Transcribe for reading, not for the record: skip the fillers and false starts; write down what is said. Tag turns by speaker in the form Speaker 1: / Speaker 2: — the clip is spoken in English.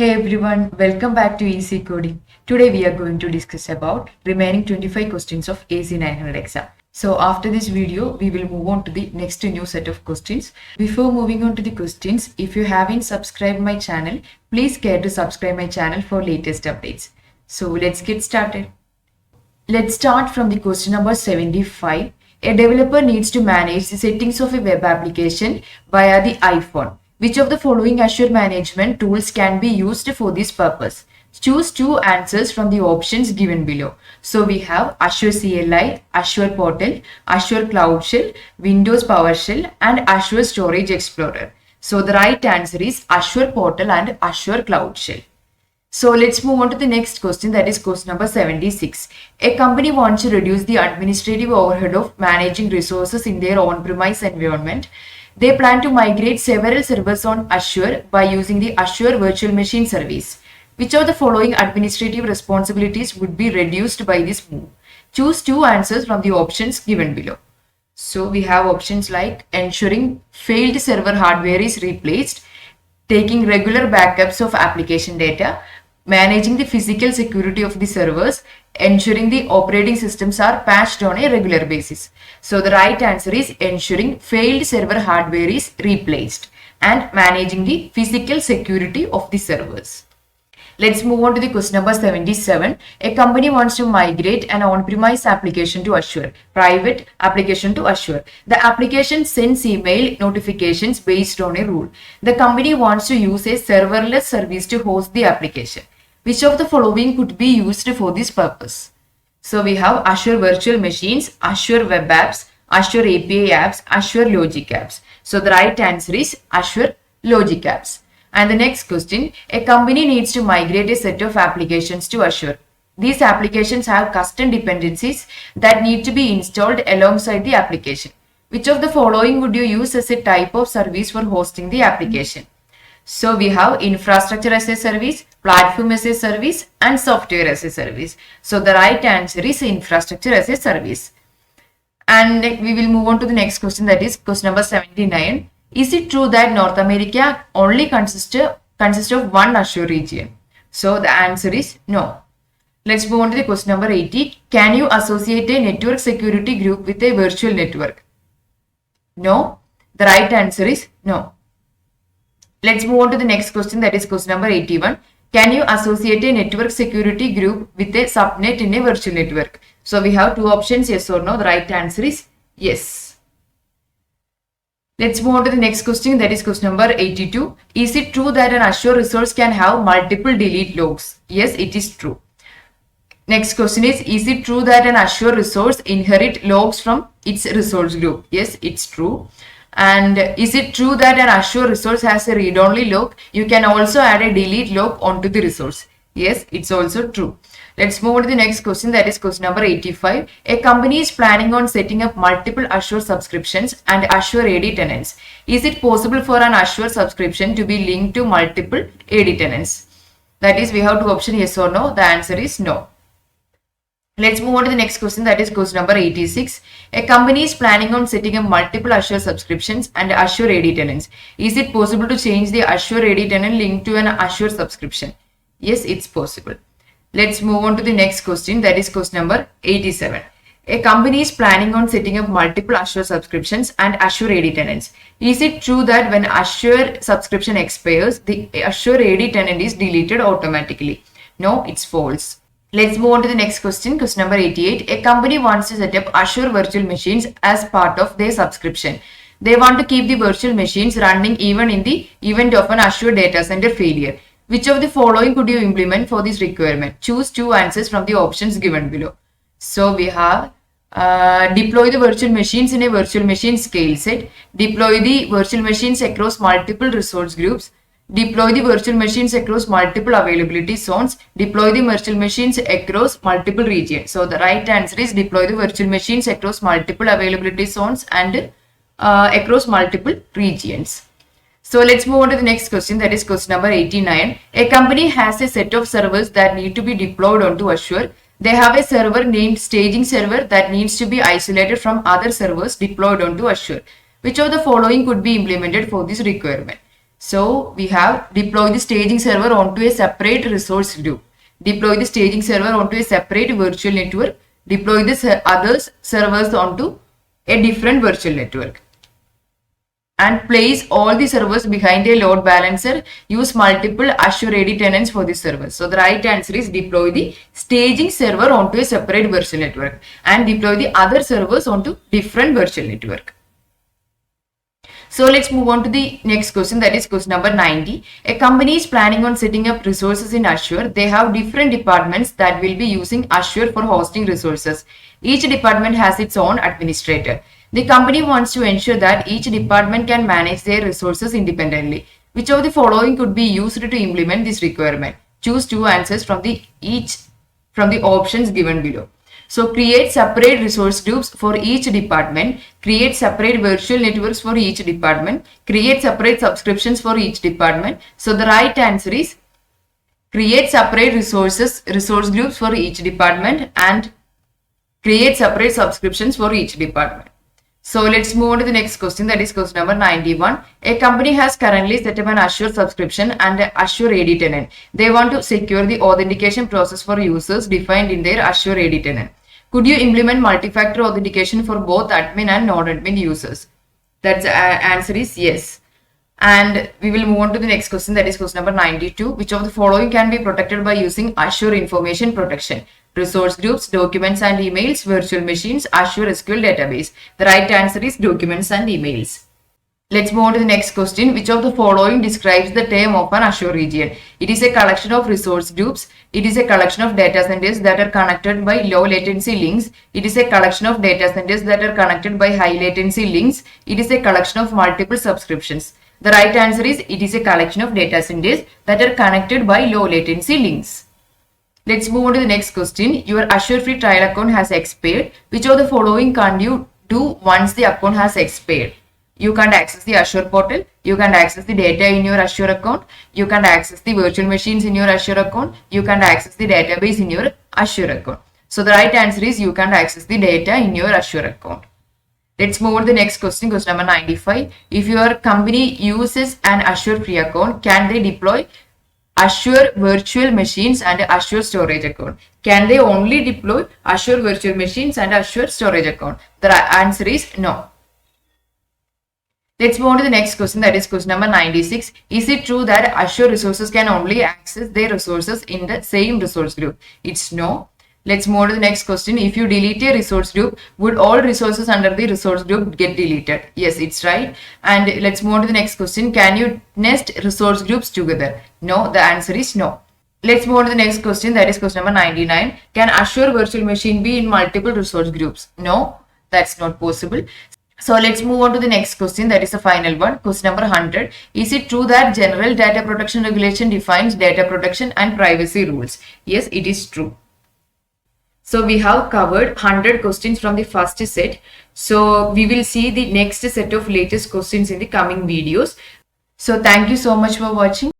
Speaker 1: Hey everyone, welcome back to Easy Coding. Today we are going to discuss about remaining 25 questions of AC900 exam. So after this video, we will move on to the next new set of questions. Before moving on to the questions, if you haven't subscribed my channel, please care to subscribe my channel for latest updates. So let's get started. Let's start from the question number 75. A developer needs to manage the settings of a web application via the iPhone. Which of the following Azure management tools can be used for this purpose? Choose two answers from the options given below. So we have Azure CLI, Azure Portal, Azure Cloud Shell, Windows PowerShell, and Azure Storage Explorer. So the right answer is Azure Portal and Azure Cloud Shell. So let's move on to the next question, that is question number 76. A company wants to reduce the administrative overhead of managing resources in their on-premise environment. They plan to migrate several servers on Azure by using the Azure Virtual Machine Service. Which of the following administrative responsibilities would be reduced by this move? Choose two answers from the options given below. So we have options like ensuring failed server hardware is replaced, taking regular backups of application data, managing the physical security of the servers, ensuring the operating systems are patched on a regular basis. So the right answer is ensuring failed server hardware is replaced and managing the physical security of the servers. Let's move on to the question number 77. A company wants to migrate an on-premise application to Azure, private application to Azure. The application sends email notifications based on a rule. The company wants to use a serverless service to host the application. Which of the following could be used for this purpose? So we have Azure Virtual Machines, Azure Web Apps, Azure API Apps, Azure Logic Apps. So the right answer is Azure Logic Apps. And the next question, a company needs to migrate a set of applications to Azure. These applications have custom dependencies that need to be installed alongside the application. Which of the following would you use as a type of service for hosting the application? So we have infrastructure as a service, platform as a service, and software as a service. So the right answer is infrastructure as a service. And we will move on to the next question, that is question number 79. Is it true that North America only consists of one Azure region? So the answer is no. Let's move on to the question number 80. Can you associate a network security group with a virtual network? No. The right answer is no. Let's move on to the next question, that is question number 81. Can you associate a network security group with a subnet in a virtual network? So we have two options, yes or no. The right answer is yes. Let's move on to the next question, that is question number 82. Is it true that an Azure resource can have multiple delete logs? Yes, it is true. Next question is it true that an Azure resource inherit logs from its resource group? Yes, it's true. And is it true that an Azure resource has a read-only log? You can also add a delete log onto the resource. Yes, it's also true. Let's move on to the next question, that is question number 85. A company is planning on setting up multiple Azure subscriptions and Azure AD tenants. Is it possible for an Azure subscription to be linked to multiple AD tenants? That is, we have two options, yes or no. The answer is no. Let's move on to the next question, that is question number 86. A company is planning on setting up multiple Azure subscriptions and Azure AD tenants. Is it possible to change the Azure AD tenant link to an Azure subscription? Yes, it's possible. Let's move on to the next question, that is question number 87. A company is planning on setting up multiple Azure subscriptions and Azure AD tenants. Is it true that when Azure subscription expires, the Azure AD tenant is deleted automatically? No, it's false. Let's move on to the next question, question number 88. A company wants to set up Azure virtual machines as part of their subscription. They want to keep the virtual machines running even in the event of an Azure data center failure. Which of the following could you implement for this requirement? Choose two answers from the options given below. So we have deploy the virtual machines in a virtual machine scale set, deploy the virtual machines across multiple resource groups, deploy the virtual machines across multiple availability zones, deploy the virtual machines across multiple regions. So the right answer is deploy the virtual machines across multiple availability zones and across multiple regions. So let's move on to the next question, that is question number 89. A company has a set of servers that need to be deployed onto Azure. They have a server named staging server that needs to be isolated from other servers deployed onto Azure. Which of the following could be implemented for this requirement? So we have deploy the staging server onto a separate resource group. Deploy the staging server onto a separate virtual network. Deploy the other servers onto a different virtual network. And place all the servers behind a load balancer. Use multiple Azure AD tenants for the servers. So the right answer is deploy the staging server onto a separate virtual network and deploy the other servers onto different virtual network. So let's move on to the next question, that is question number 90. A company is planning on setting up resources in Azure. They have different departments that will be using Azure for hosting resources. Each department has its own administrator. The company wants to ensure that each department can manage their resources independently. Which of the following could be used to implement this requirement? Choose two answers from the options given below. So create separate resource groups for each department, create separate virtual networks for each department, create separate subscriptions for each department. So the right answer is create separate resource groups for each department and create separate subscriptions for each department. So let's move on to the next question, that is question number 91. A company has currently set up an Azure subscription and an Azure AD tenant. They want to secure the authentication process for users defined in their Azure AD tenant. Could you implement multi-factor authentication for both admin and non-admin users? That's answer is yes. And we will move on to the next question, that is question number 92. Which of the following can be protected by using Azure Information Protection? Resource groups, documents and emails, virtual machines, Azure SQL database. The right answer is documents and emails. Let's move on to the next question. Which of the following describes the term of an Azure region? It is a collection of resource groups. It is a collection of data centers that are connected by low latency links. It is a collection of data centers that are connected by high latency links. It is a collection of multiple subscriptions. The right answer is it is a collection of data centers that are connected by low latency links. Let's move on to the next question. Your Azure free trial account has expired. Which of the following can't you do once the account has expired? You can't access the Azure portal. You can't access the data in your Azure account. You can't access the virtual machines in your Azure account. You can't access the database in your Azure account. So the right answer is you can't access the data in your Azure account. Let's move on to the next question, question number 95. If your company uses an Azure free account, can they deploy Azure virtual machines and Azure storage account? Can they only deploy Azure virtual machines and Azure storage account? The answer is no. Let's move on to the next question, that is question number 96. Is it true that Azure resources can only access their resources in the same resource group? It's no. Let's move on to the next question. If you delete a resource group, would all resources under the resource group get deleted? Yes, it's right. And let's move on to the next question. Can you nest resource groups together? No, the answer is no. Let's move on to the next question, that is question number 99. Can Azure virtual machine be in multiple resource groups? No, that's not possible. So let's move on to the next question, that is the final one, question number 100. Is it true that General Data Protection Regulation defines data protection and privacy rules? Yes, it is true. So we have covered 100 questions from the first set. So we will see the next set of latest questions in the coming videos. So thank you so much for watching.